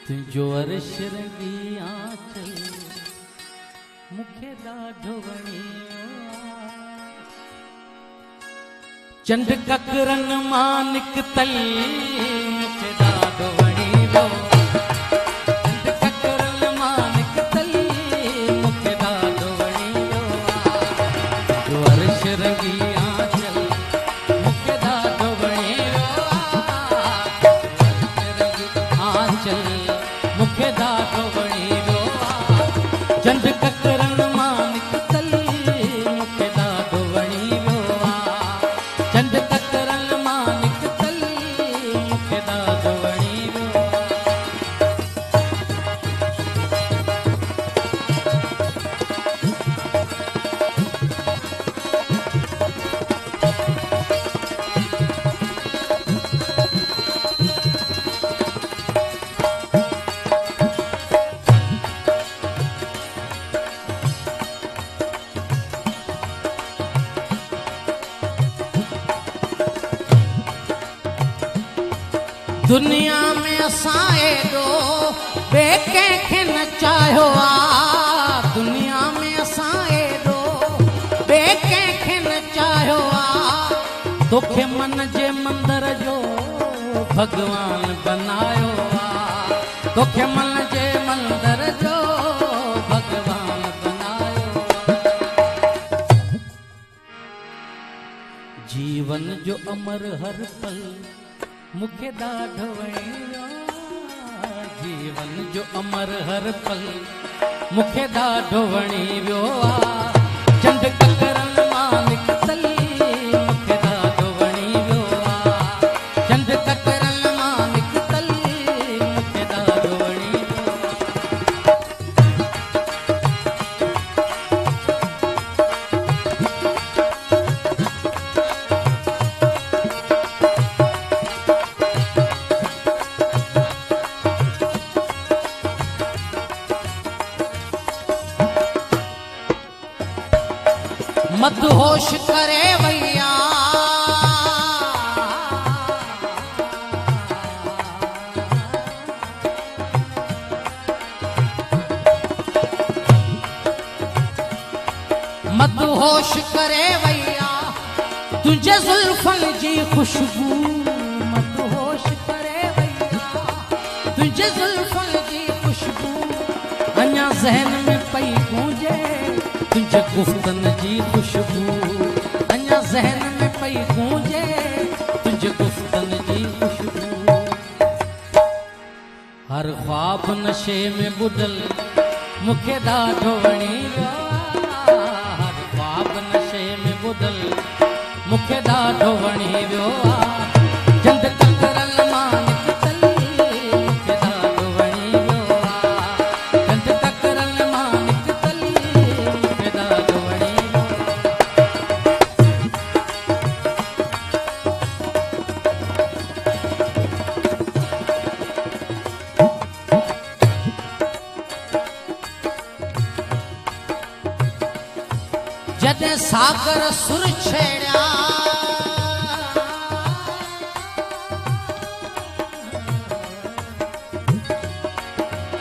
तुझो अर्श रंगी आंचल मुखे ॾाढो वणियो चंड ककरन मां निकतल मुखे ॾाढो वणियो चंड ककरन मां निकतल मुखे ॾाढो वणियो तुझो अर्श रंगी आंचल मुखे ॾाढो वणियो आंचल मुखे ॾाढो वणियो चंड ककरन मां निकतल मुखे ॾाढो वणियो चंड ककरन मां निकतल मुखे ॾाढो वणियो दुनिया में असां एॾो ॿिए कंहिंखे न चाहियो आहे दुनिया में असां एॾो ॿिए कंहिंखे न चाहियो आहे तोखे मन जे मंदर जो भॻवान बनायो आहे तोखे मन जे मंदर जो भॻवान बनायो आहे जीवन जो अमर हर पल मुखे ॾाढो वणियो जीवन जो अमर हर पल मुखे ॾाढो वणियो चंड ककरन मां निकतल मुखे ॾाढो वणियो चंड ककरन मां निकतल मुखे ॾाढो वणियो मदहोश करे वैया मदहोश करे वैया तुझे जुल्फन जी खुशबू मदहोश करे वैया तुझे जुल्फन जी खुशबू अञा ज़हन में पई गूंजे तुझे गुफ्तन जी खुशबू अञा ज़हन में पई गूंजे तुझे गुफ्तन जी खुशबू हर ख्वाब नशे में बुडल मुखे ॾाढो वणियो हर ख्वाब नशे में बुडल मुखे ॾाढो वणियो चंड ककरन मां निकतल मुखे ॾाढो वणियो चंड ककरन मां निकतल मुखे ॾाढो वणियो जॾहिं सागर सुर छेड़िया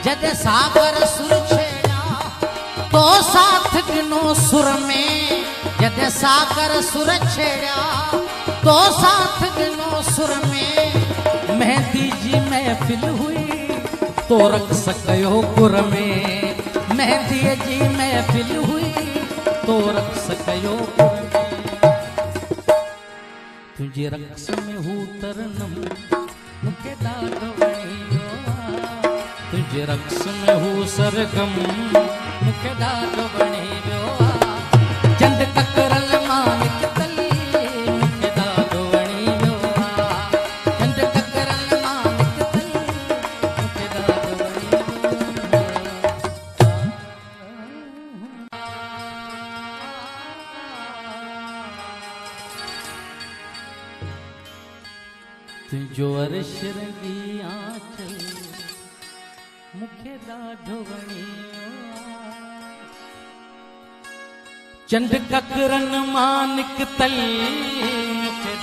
जॾहिं सागर सुर छेड़िया तो साथ ॾिनो सुर में जॾहिं सागर सुर छेड़िया तो साथ ॾिनो सुर में मेहंदी जी महफ़िल हुई तो रक़्स कयो गुर में मेहंदीअ जी महफ़िल हुई तो रक़्स कयो गुर में तुंहिंजे रक़्स में हू तरनम मुखे ॾाढो वणियो तुंहिंजे रक़्स में हू सरगम मुखे ॾाढो वणियो चंड ककरन मां निकतल मुखे ॾाढो वणियो चंड ककरन मां निकतल मुखे ॾाढो वणियो तुझो अर्श रंगी आंचल मुखे ॾाढो वणियो चंड ककरन मां निकतल मुखे